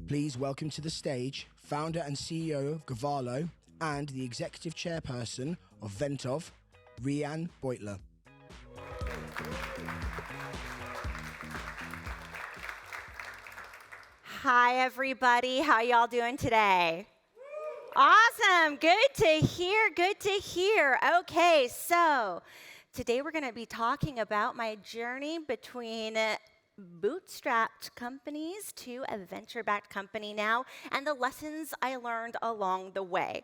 Please welcome to the stage founder and CEO of Govalo and the executive chairperson of Venntov, Rhian Beutler. Hi, everybody. How y'all doing today? Awesome. Good to hear. Good to hear. Okay, so today we're going to be talking about my journey between bootstrapped companies to a venture-backed company now and the lessons I learned along the way.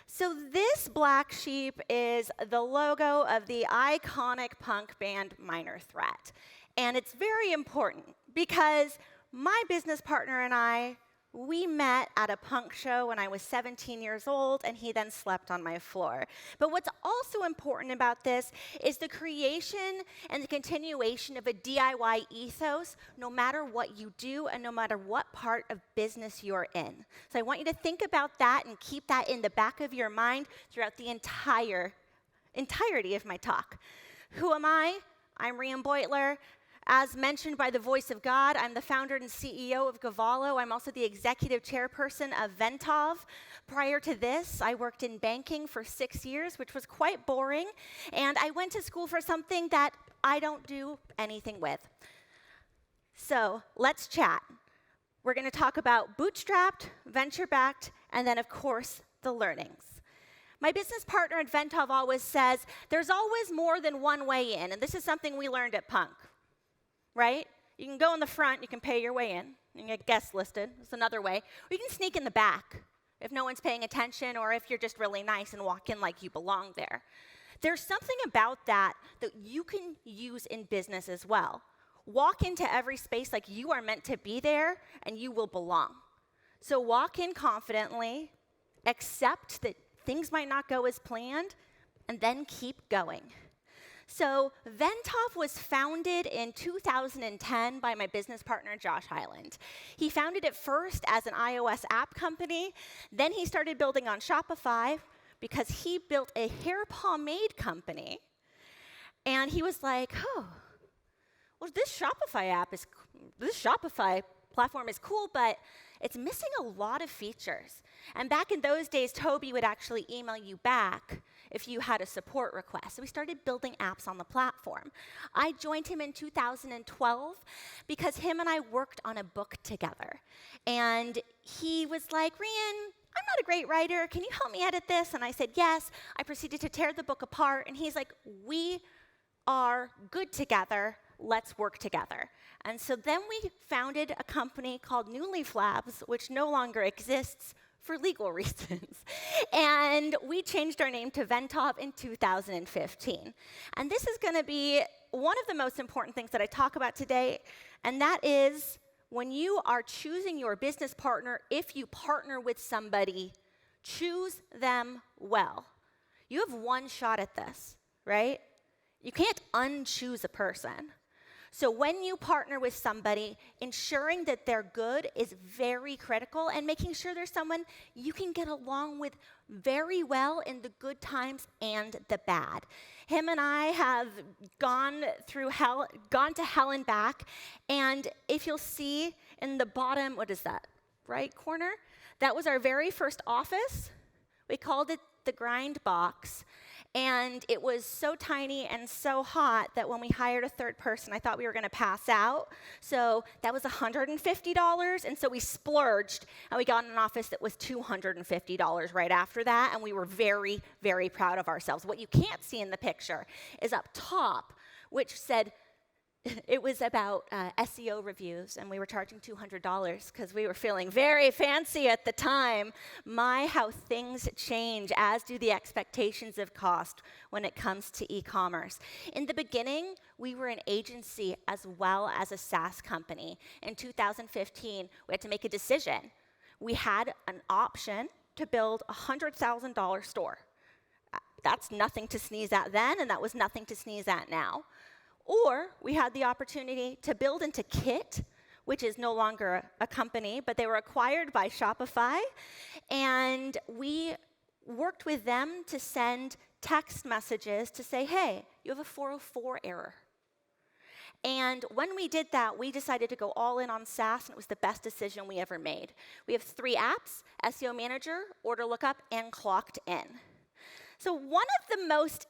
So this black sheep is the logo of the iconic punk band Minor Threat. And it's very important because my business partner and I, we met at a punk show when I was 17 years old, and he then slept on my floor. But what's also important about this is the creation and the continuation of a DIY ethos, no matter what you do and no matter what part of business you're in. So I want you to think about that and keep that in the back of your mind throughout the entirety of my talk. Who am I? I'm Rhian Beutler. As mentioned by the voice of God, I'm the founder and CEO of Govalo. I'm also the executive chairperson of Venntov. Prior to this, I worked in banking for 6 years, which was quite boring. And I went to school for something that I don't do anything with. So let's chat. We're going to talk about bootstrapped, venture-backed, and then, of course, the learnings. My business partner at Venntov always says, there's always more than one way in. And this is something we learned at Punk. Right? You can go in the front, you can pay your way in, and get guest listed. That's another way. Or you can sneak in the back if no one's paying attention or if you're just really nice and walk in like you belong there. There's something about that you can use in business as well. Walk into every space like you are meant to be there and you will belong. So walk in confidently, accept that things might not go as planned, and then keep going. So Venntov was founded in 2010 by my business partner, Josh Hyland. He founded it first as an iOS app company. Then he started building on Shopify because he built a hair pomade company. And he was like, oh, well, this Shopify platform is cool, but it's missing a lot of features. And back in those days, Toby would actually email you back if you had a support request. So we started building apps on the platform. I joined him in 2012 because him and I worked on a book together. And he was like, Rhian, I'm not a great writer. Can you help me edit this? And I said, yes. I proceeded to tear the book apart. And he's like, we are good together. Let's work together. And so then we founded a company called New Leaf Labs, which no longer exists for legal reasons. And we changed our name to Venntov in 2015. And this is going to be one of the most important things that I talk about today, and that is when you are choosing your business partner, if you partner with somebody, choose them well. You have one shot at this, right? You can't unchoose a person. So when you partner with somebody, ensuring that they're good is very critical, and making sure there's someone you can get along with very well in the good times and the bad. Him and I have gone to hell and back, and if you'll see in the bottom, what is that, right corner? That was our very first office. We called it the grind box. And it was so tiny and so hot that when we hired a third person, I thought we were going to pass out. So that was $150. And so we splurged, and we got an office that was $250 right after that. And we were very, very proud of ourselves. What you can't see in the picture is up top, which said, it was about SEO reviews, and we were charging $200 because we were feeling very fancy at the time. My, how things change, as do the expectations of cost when it comes to e-commerce. In the beginning, we were an agency as well as a SaaS company. In 2015, we had to make a decision. We had an option to build a $100,000 store. That's nothing to sneeze at then, and that was nothing to sneeze at now. Or we had the opportunity to build into Kit, which is no longer a company, but they were acquired by Shopify. And we worked with them to send text messages to say, hey, you have a 404 error. And when we did that, we decided to go all in on SaaS, and it was the best decision we ever made. We have 3 apps: SEO Manager, Order Lookup, and Clocked In. So one of the most,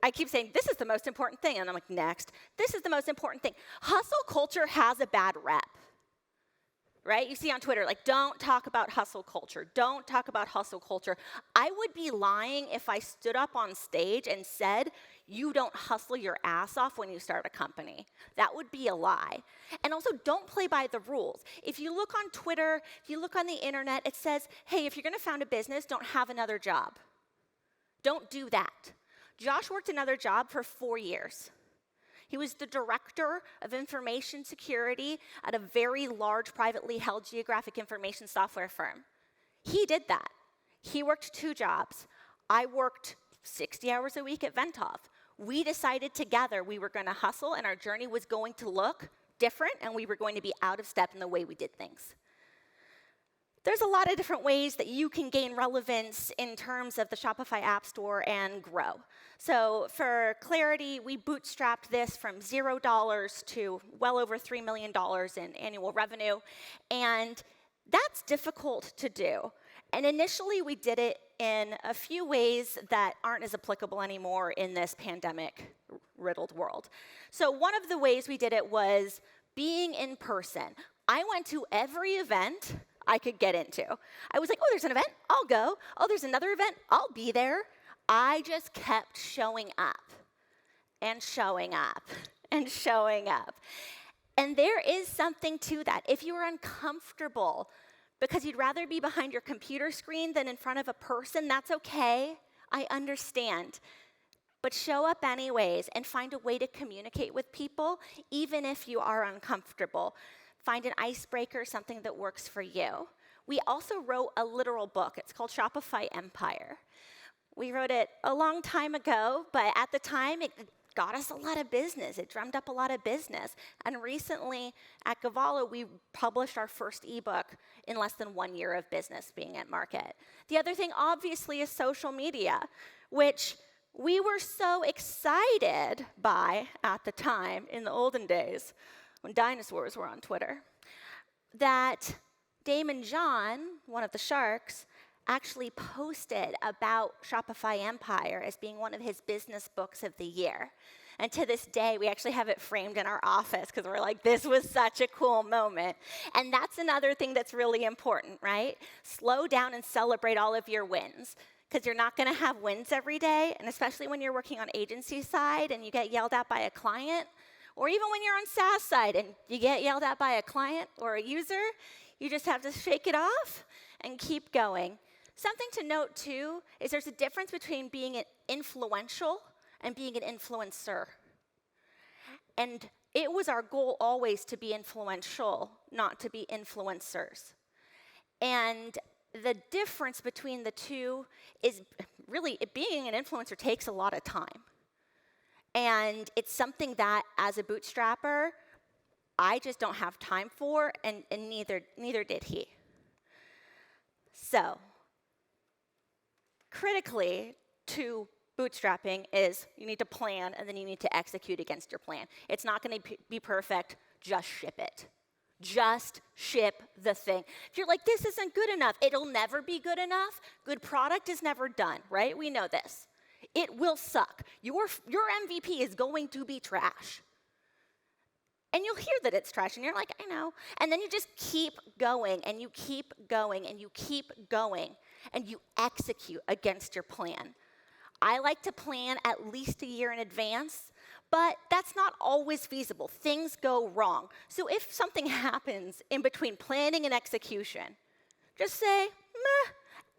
I keep saying, this is the most important thing, and I'm like, next. This is the most important thing. Hustle culture has a bad rep. Right? You see on Twitter, like, don't talk about hustle culture. Don't talk about hustle culture. I would be lying if I stood up on stage and said, you don't hustle your ass off when you start a company. That would be a lie. And also, don't play by the rules. If you look on Twitter, if you look on the internet, it says, hey, if you're going to found a business, don't have another job. Don't do that. Josh worked another job for 4 years. He was the director of information security at a very large privately held geographic information software firm. He did that. He worked 2 jobs. I worked 60 hours a week at Venntov. We decided together we were going to hustle, and our journey was going to look different, and we were going to be out of step in the way we did things. There's a lot of different ways that you can gain relevance in terms of the Shopify App Store and grow. So for clarity, we bootstrapped this from $0 to well over $3 million in annual revenue. And that's difficult to do. And initially, we did it in a few ways that aren't as applicable anymore in this pandemic-riddled world. So one of the ways we did it was being in person. I went to every event I could get into. I was like, oh, there's an event, I'll go. Oh, there's another event, I'll be there. I just kept showing up and showing up and showing up. And there is something to that. If you are uncomfortable because you'd rather be behind your computer screen than in front of a person, that's okay. I understand. But show up anyways and find a way to communicate with people, even if you are uncomfortable. Find an icebreaker, something that works for you. We also wrote a literal book. It's called Shopify Empire. We wrote it a long time ago, but at the time, it got us a lot of business. It drummed up a lot of business. And recently, at Govalo, we published our first ebook in less than 1 year of business being at market. The other thing, obviously, is social media, which we were so excited by at the time, in the olden days, when dinosaurs were on Twitter, that Damon John, one of the sharks, actually posted about Shopify Empire as being one of his business books of the year. And to this day, we actually have it framed in our office because we're like, this was such a cool moment. And that's another thing that's really important, right? Slow down and celebrate all of your wins, because you're not going to have wins every day. And especially when you're working on agency side and you get yelled at by a client, or even when you're on SaaS side and you get yelled at by a client or a user, you just have to shake it off and keep going. Something to note, too, is there's a difference between being an influential and being an influencer. And it was our goal always to be influential, not to be influencers. And the difference between the two is really being an influencer takes a lot of time. And it's something that, as a bootstrapper, I just don't have time for, and neither did he. So, critically to bootstrapping is you need to plan, and then you need to execute against your plan. It's not going to be perfect. Just ship it. Just ship the thing. If you're like, this isn't good enough, it'll never be good enough. Good product is never done, right? We know this. It will suck. Your MVP is going to be trash. And you'll hear that it's trash, and you're like, I know. And then you just keep going, and you keep going, and you keep going, and you execute against your plan. I like to plan at least a year in advance, but that's not always feasible. Things go wrong. So if something happens in between planning and execution, just say, meh,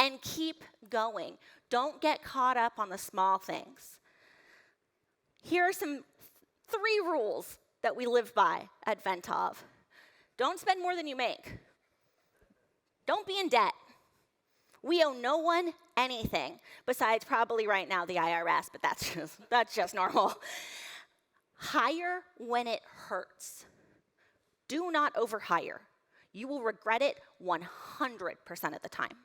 and keep going. Don't get caught up on the small things. Here are some 3 rules that we live by at Venntov. Don't spend more than you make. Don't be in debt. We owe no one anything, besides probably right now the IRS, but that's just normal. Hire when it hurts. Do not overhire. You will regret it 100% of the time.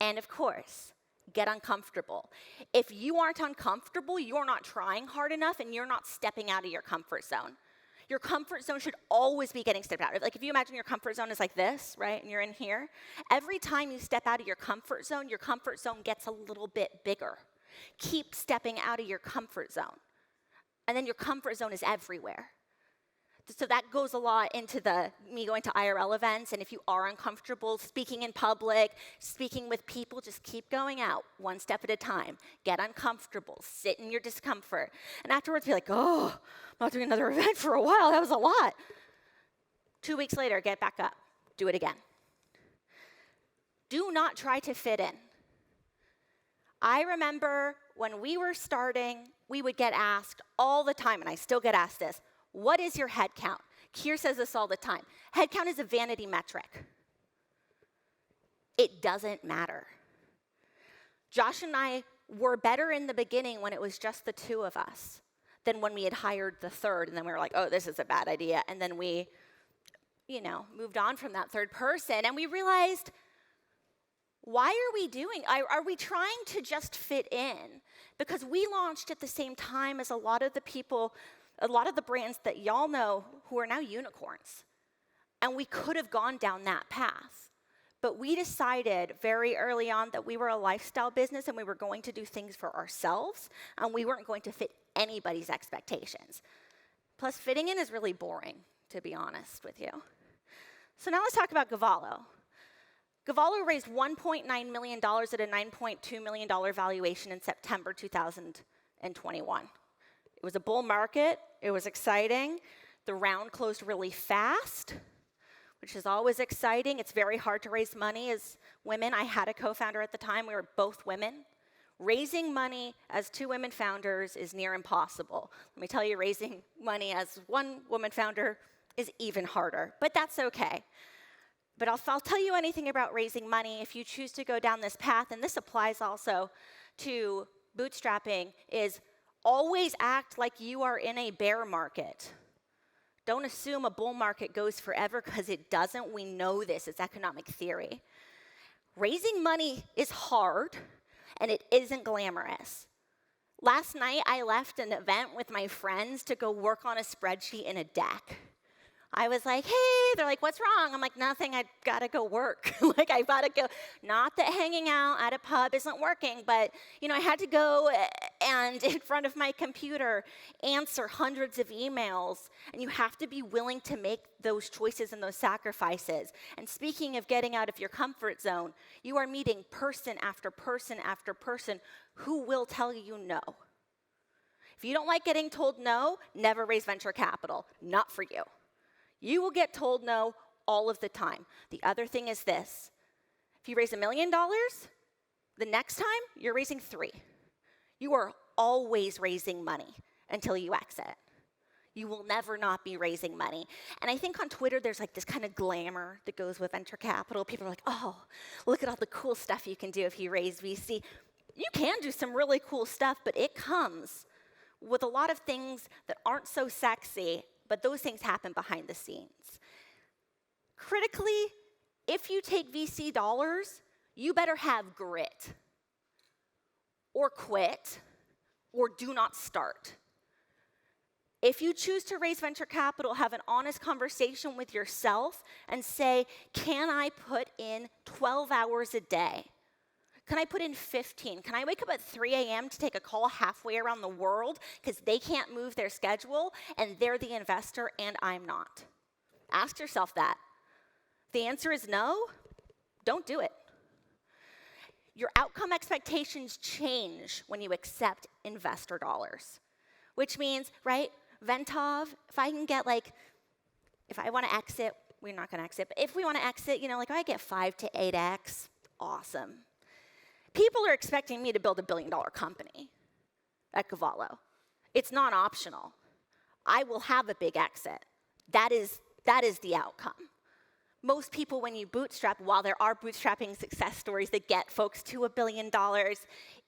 And of course, get uncomfortable. If you aren't uncomfortable, you're not trying hard enough and you're not stepping out of your comfort zone. Your comfort zone should always be getting stepped out of. Like if you imagine your comfort zone is like this, right, and you're in here, every time you step out of your comfort zone gets a little bit bigger. Keep stepping out of your comfort zone. And then your comfort zone is everywhere. So that goes a lot into me going to IRL events, and if you are uncomfortable speaking in public, speaking with people, just keep going out one step at a time. Get uncomfortable, sit in your discomfort, and afterwards be like, oh, I'm not doing another event for a while, that was a lot. 2 weeks later, get back up, do it again. Do not try to fit in. I remember when we were starting, we would get asked all the time, and I still get asked this, what is your head count? Keir says this all the time. Head count is a vanity metric. It doesn't matter. Josh and I were better in the beginning when it was just the two of us than when we had hired the third, and then we were like, oh, this is a bad idea. And then we, moved on from that third person, and we realized, why are we trying to just fit in? Because we launched at the same time as a lot of the brands that y'all know who are now unicorns. And we could have gone down that path. But we decided very early on that we were a lifestyle business and we were going to do things for ourselves and we weren't going to fit anybody's expectations. Plus, fitting in is really boring, to be honest with you. So now let's talk about Govalo. Govalo raised $1.9 million at a $9.2 million valuation in September 2021. It was a bull market. It was exciting. The round closed really fast, which is always exciting. It's very hard to raise money as women. I had a co-founder at the time. We were both women. Raising money as two women founders is near impossible. Let me tell you, raising money as one woman founder is even harder, but that's okay. But I'll tell you anything about raising money if you choose to go down this path, and this applies also to bootstrapping, is always act like you are in a bear market. Don't assume a bull market goes forever, because it doesn't. We know this. It's economic theory. Raising money is hard, and it isn't glamorous. Last night, I left an event with my friends to go work on a spreadsheet in a deck. I was like, hey, they're like, what's wrong? I'm like, nothing, I gotta go work. I gotta go. Not that hanging out at a pub isn't working, but I had to go and in front of my computer answer hundreds of emails, and you have to be willing to make those choices and those sacrifices. And speaking of getting out of your comfort zone, you are meeting person after person after person who will tell you no. If you don't like getting told no, never raise venture capital. Not for you. You will get told no all of the time. The other thing is this. If you raise $1 million, the next time you're raising $3 million. You are always raising money until you exit. You will never not be raising money. And I think on Twitter, there's this kind of glamour that goes with venture capital. People are like, oh, look at all the cool stuff you can do if you raise VC. You can do some really cool stuff, but it comes with a lot of things that aren't so sexy, but those things happen behind the scenes. Critically, if you take VC dollars, you better have grit, or quit, or do not start. If you choose to raise venture capital, have an honest conversation with yourself and say, can I put in 12 hours a day? Can I put in 15? Can I wake up at 3 a.m. to take a call halfway around the world because they can't move their schedule and they're the investor and I'm not? Ask yourself that. If the answer is no, don't do it. Your outcome expectations change when you accept investor dollars, which means, right, Venntov, if I can get if I want to exit, we're not going to exit, but if we want to exit, I get 5 to 8x, awesome. People are expecting me to build $1 billion company at Govalo. It's not optional. I will have a big exit. That is the outcome. Most people, when you bootstrap, while there are bootstrapping success stories that get folks to $1 billion,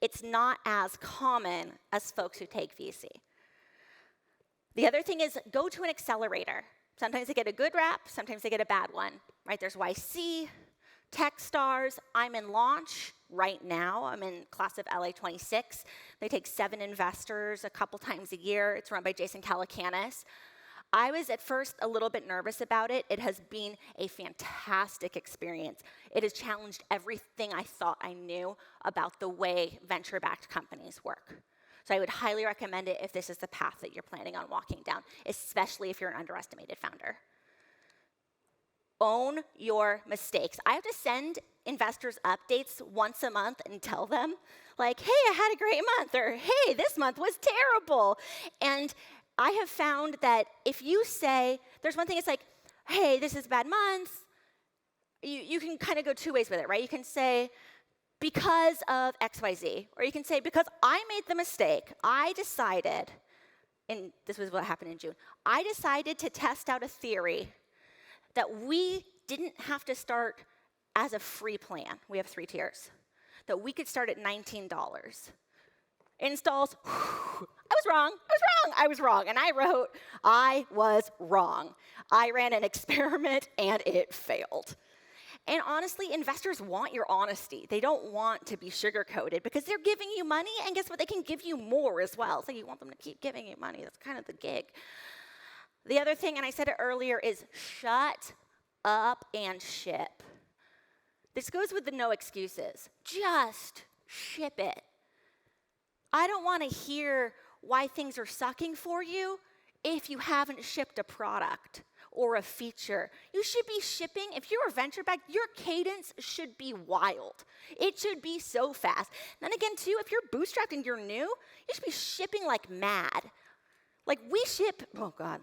it's not as common as folks who take VC. The other thing is go to an accelerator. Sometimes they get a good rap, sometimes they get a bad one, right? There's YC, Techstars. I'm in launch right now. I'm in class of LA26. They take 7 investors a couple times a year. It's run by Jason Calacanis. I was at first a little bit nervous about it. It has been a fantastic experience. It has challenged everything I thought I knew about the way venture-backed companies work. So I would highly recommend it if this is the path that you're planning on walking down, especially if you're an underestimated founder. Own your mistakes. I have to send investors updates once a month and tell them, like, hey, I had a great month, or hey, this month was terrible. And I have found that if you say, there's one thing, it's like, hey, this is a bad month, you can kind of go two ways with it, right? You can say, because of XYZ, or you can say, because I made the mistake, I decided, and this was what happened in June, I decided to test out a theory that we didn't have to start as a free plan. We have 3 tiers. That we could start at $19. Installs, I was wrong. And I wrote, I was wrong. I ran an experiment and it failed. And honestly, investors want your honesty. They don't want to be sugar-coated because they're giving you money, and guess what? They can give you more as well. So you want them to keep giving you money. That's kind of the gig. The other thing, and I said it earlier, is shut up and ship. This goes with the no excuses. Just ship it. I don't want to hear why things are sucking for you if you haven't shipped a product or a feature. You should be shipping. If you're a venture-backed, your cadence should be wild. It should be so fast. Then again, too, if you're bootstrapped and you're new, you should be shipping like mad. Like we ship, like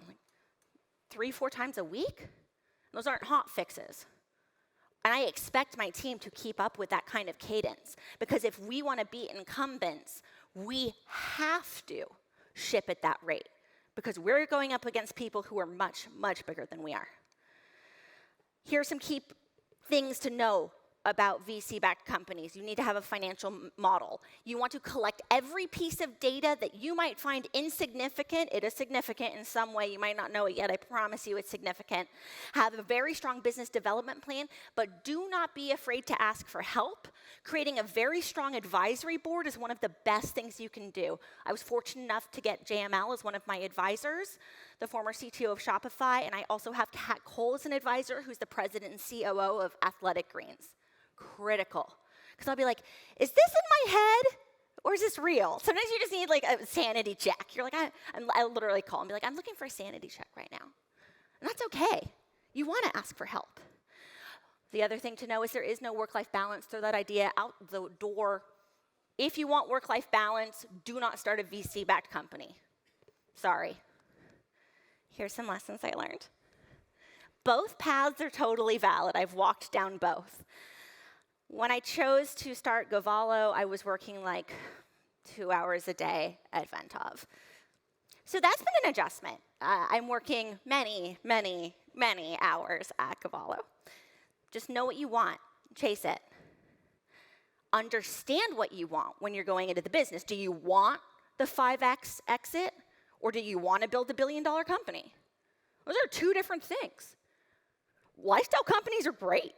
3-4 times a week. Those aren't hot fixes. And I expect my team to keep up with that kind of cadence, because if we want to beat incumbents, we have to ship at that rate, because we're going up against people who are much, much bigger than we are. Here are some key things to know about VC-backed companies. You need to have a financial model. You want to collect every piece of data that you might find insignificant. It is significant in some way. You might not know it yet. I promise you it's significant. Have a very strong business development plan, but do not be afraid to ask for help. Creating a very strong advisory board is one of the best things you can do. I was fortunate enough to get JML as one of my advisors, the former CTO of Shopify, and I also have Kat Cole as an advisor, who's the president and COO of Athletic Greens. Critical. Because I'll be like, is this in my head or is this real? Sometimes you just need like a sanity check. You're like, I literally call and be like, I'm looking for a sanity check right now. And that's okay. You want to ask for help. The other thing to know is there is no work-life balance. Throw that idea out the door. If you want work-life balance, do not start a VC-backed company. Sorry. Here's some lessons I learned. Both paths are totally valid. I've walked down both. When I chose to start Govalo, I was working like 2 hours a day at Venntov. So that's been an adjustment. I'm working many, many, many hours at Govalo. Just know what you want. Chase it. Understand what you want when you're going into the business. Do you want the 5X exit, or do you want to build a billion-dollar company? Those are 2 different things. Lifestyle companies are great.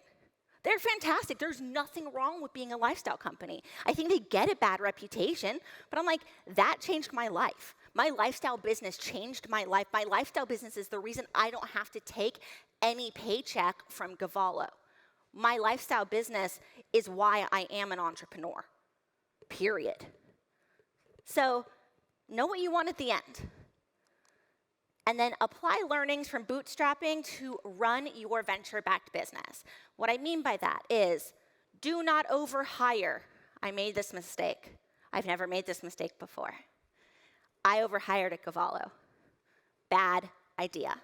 They're fantastic. There's nothing wrong with being a lifestyle company. I think they get a bad reputation, but I'm like, that changed my life. My lifestyle business changed my life. My lifestyle business is the reason I don't have to take any paycheck from Govalo. My lifestyle business is why I am an entrepreneur, period. So know what you want at the end. And then apply learnings from bootstrapping to run your venture-backed business. What I mean by that is, do not overhire. I made this mistake. I've never made this mistake before. I overhired at Govalo. Bad idea.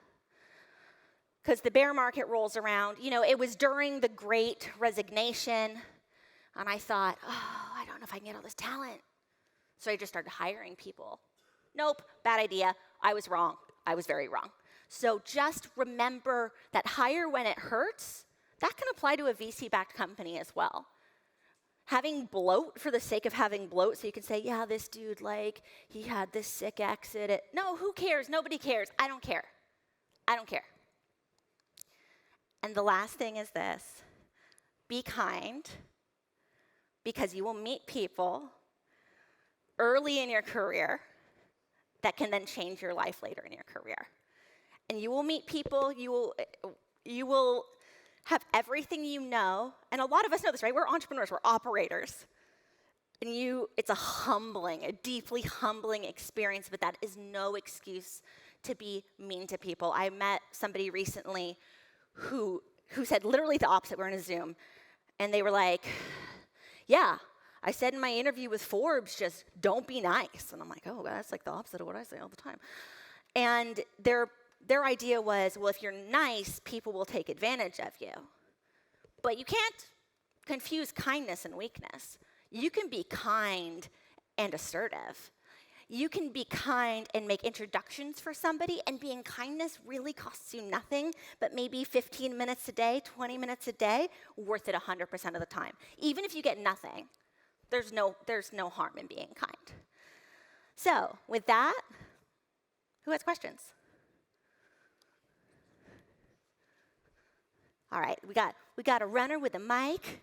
Because the bear market rolls around. You know, it was during the Great Resignation, and I thought, I don't know if I can get all this talent. So I just started hiring people. Nope, bad idea. I was wrong. I was very wrong. So just remember that hire when it hurts, that can apply to a VC-backed company as well. Having bloat for the sake of having bloat, so you can say, yeah, this dude, like, he had this sick exit. No, who cares? Nobody cares. I don't care. I don't care. And the last thing is this. Be kind, because you will meet people early in your career that can then change your life later in your career. and you will meet people, you will have everything you know, and a lot of us know this, right? We're entrepreneurs, we're operators. And it's a deeply humbling experience, but that is no excuse to be mean to people. I met somebody recently who said literally the opposite. We're in a Zoom, and they were like, yeah, I said in my interview with Forbes, just don't be nice. And I'm like, oh, that's like the opposite of what I say all the time. And their idea was, well, if you're nice, people will take advantage of you. But you can't confuse kindness and weakness. You can be kind and assertive. You can be kind and make introductions for somebody, and being kindness really costs you nothing, but maybe 15 minutes a day, 20 minutes a day, worth it 100% of the time. Even if you get nothing, there's no harm in being kind. So with that, who has questions? All right, we got a runner with a mic.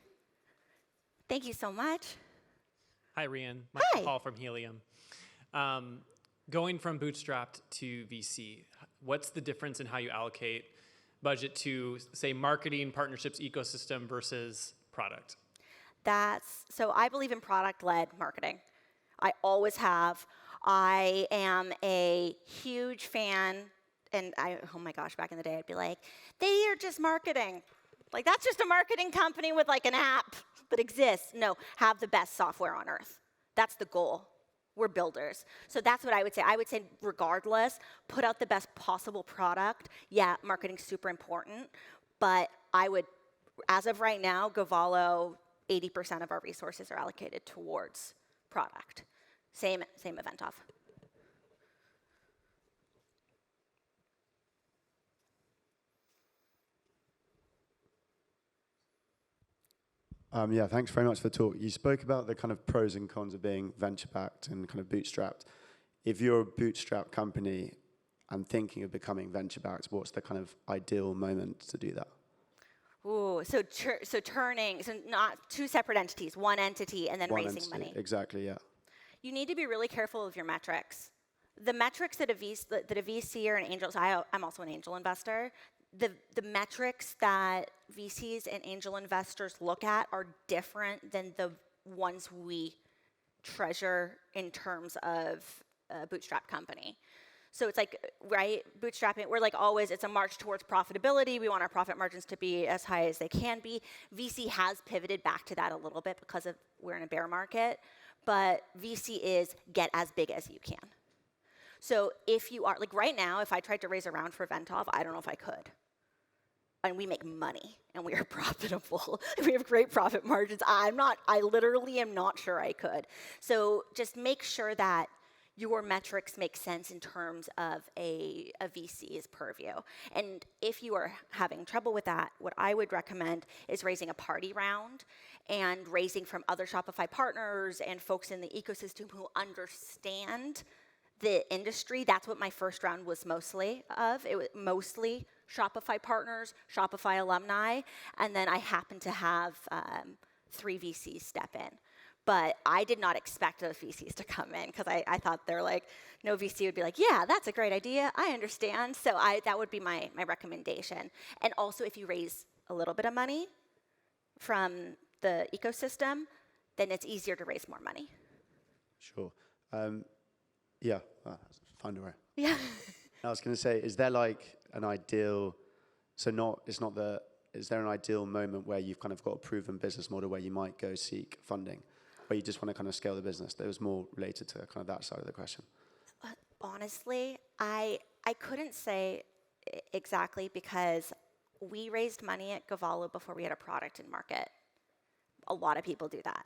Thank you so much. Hi, Rhian. Hi. Michael Paul from Helium. Going from Bootstrapped to VC, what's the difference in how you allocate budget to, say, marketing, partnerships, ecosystem versus product? So I believe in product-led marketing. I always have. I am a huge fan, and oh my gosh, back in the day, I'd be like, they are just marketing. Like, that's just a marketing company with like an app that exists. No, have the best software on earth. That's the goal. We're builders. So that's what I would say. I would say regardless, put out the best possible product. Yeah, marketing's super important, but I would, as of right now, Govalo, 80% of our resources are allocated towards product. Same at Venntov. Yeah, thanks very much for the talk. You spoke about the kind of pros and cons of being venture-backed and kind of bootstrapped. If you're a bootstrap company and thinking of becoming venture-backed, what's the kind of ideal moment to do that? Ooh, so not two separate entities, one entity, and then raising money. Exactly, yeah. You need to be really careful of your metrics. The metrics that a VC or an angel, so I'm also an angel investor, the metrics that VCs and angel investors look at are different than the ones we treasure in terms of a bootstrap company. So it's like, right, bootstrapping, we're like always, it's a march towards profitability. We want our profit margins to be as high as they can be. VC has pivoted back to that a little bit because we're in a bear market, but VC is get as big as you can. So if you are, like right now, if I tried to raise a round for Venntov, I don't know if I could. And we make money, and we are profitable. We have great profit margins. I literally am not sure I could. So just make sure that your metrics make sense in terms of a VC's purview. And if you are having trouble with that, what I would recommend is raising a party round and raising from other Shopify partners and folks in the ecosystem who understand the industry. That's what my first round was mostly of. It was mostly Shopify partners, Shopify alumni, and then I happened to have 3 VCs step in. But I did not expect those VCs to come in because I thought they're like, no VC would be like, yeah, that's a great idea, I understand. So that would be my recommendation. And also if you raise a little bit of money from the ecosystem, then it's easier to raise more money. Sure. Yeah, find a way. Yeah. I was going to say, is there like an ideal, is there an ideal moment where you've kind of got a proven business model where you might go seek funding, where you just want to kind of scale the business? That was more related to kind of that side of the question. Honestly, I couldn't say exactly because we raised money at Govalo before we had a product in market. A lot of people do that.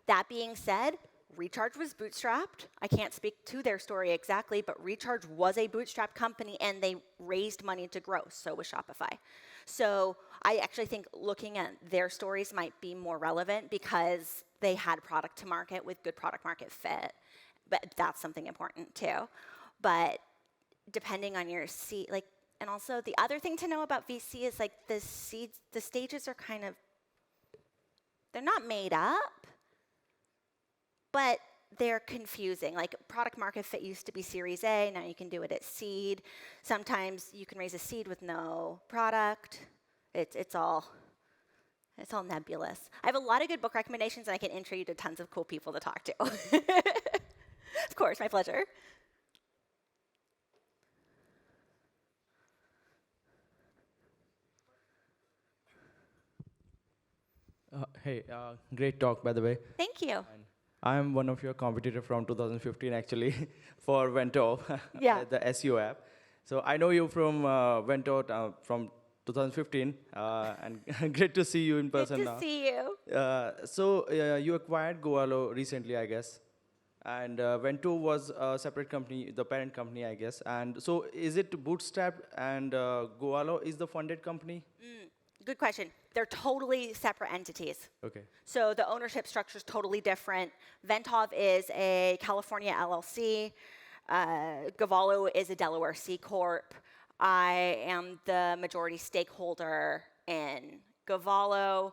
That being said, Recharge was bootstrapped. I can't speak to their story exactly, but Recharge was a bootstrap company and they raised money to grow. So was Shopify. So I actually think looking at their stories might be more relevant because they had product to market with good product market fit. But that's something important too. But depending on your seed, like, and also the other thing to know about VC is like the stages are they're not made up. But they're confusing. Like product market fit used to be Series A, now you can do it at seed. Sometimes you can raise a seed with no product. It's all nebulous. I have a lot of good book recommendations, and I can intro you to tons of cool people to talk to. Of course, my pleasure. Hey, great talk, by the way. Thank you. And I'm one of your competitors from 2015, actually, for Venntov, Yeah. the SEO app. So I know you from Venntov from 2015, and great to see you in person Good now. to see you. So you acquired Govalo recently, I guess. And Venntov was a separate company, the parent company, I guess. And so is it Bootstrapped and Govalo is the funded company? Good question. They're totally separate entities. Okay. So the ownership structure is totally different. Venntov is a California LLC. Govalo is a Delaware C Corp. I am the majority stakeholder in Govalo.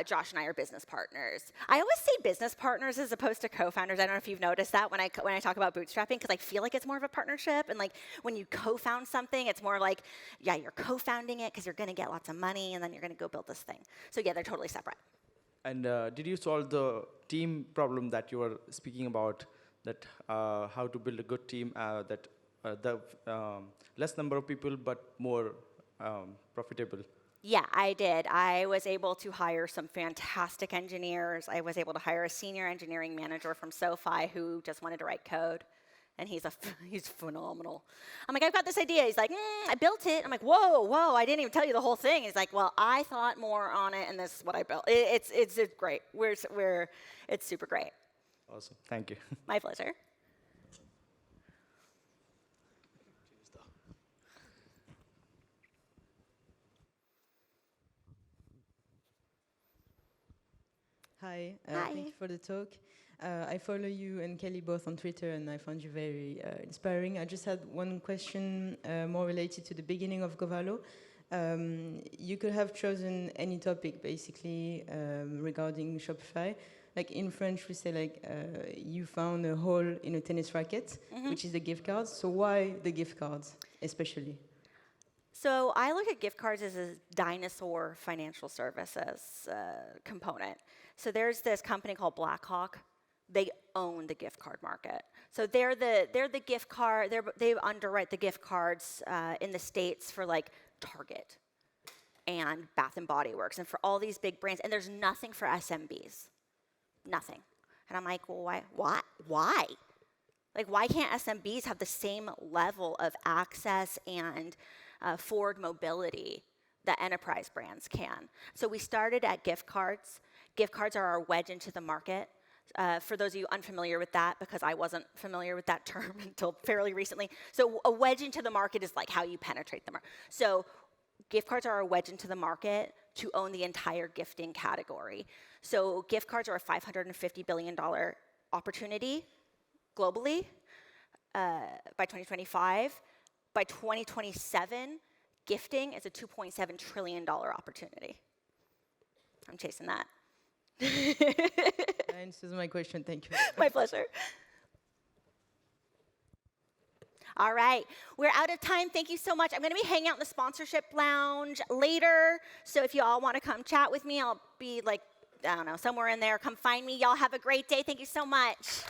Josh and I are business partners. I always say business partners as opposed to co-founders. I don't know if you've noticed that when I talk about bootstrapping, because I feel like it's more of a partnership. And like when you co-found something, it's more like, yeah, you're co-founding it because you're going to get lots of money, and then you're going to go build this thing. So yeah, they're totally separate. And did you solve the team problem that you were speaking about, that how to build a good team, that the less number of people but more profitable? Yeah, I did. I was able to hire some fantastic engineers. I was able to hire a senior engineering manager from SoFi who just wanted to write code, and he's phenomenal. I'm like, I've got this idea. He's like, I built it. I'm like, whoa, I didn't even tell you the whole thing. He's like, well, I thought more on it, and this is what I built. It's great. It's super great. Awesome. Thank you. My pleasure. Hi, Hi. Thank you for the talk. I follow you and Kelly both on Twitter, and I found you very inspiring. I just had one question more related to the beginning of Govalo. You could have chosen any topic, basically, regarding Shopify. Like in French, we say like you found a hole in a tennis racket, which is the gift cards. So why the gift cards, especially? So I look at gift cards as a dinosaur financial services component. So there's this company called Blackhawk. They own the gift card market. So they're the gift card. They underwrite the gift cards in the States for like Target and Bath and Body Works and for all these big brands. And there's nothing for SMBs, nothing. And I'm like, well, why? Like, why can't SMBs have the same level of access and forward mobility that enterprise brands can? So we started at gift cards. Gift cards are our wedge into the market. For those of you unfamiliar with that, because I wasn't familiar with that term until fairly recently. So a wedge into the market is like how you penetrate the market. So gift cards are a wedge into the market to own the entire gifting category. So gift cards are a $550 billion opportunity globally by 2025. By 2027, gifting is a $2.7 trillion opportunity. I'm chasing that. That answers my question. Thank you. My pleasure. All right, we're out of time. Thank you so much. I'm going to be hanging out in the sponsorship lounge later. So if you all want to come chat with me, I'll be like, I don't know, somewhere in there. Come find me. Y'all have a great day. Thank you so much.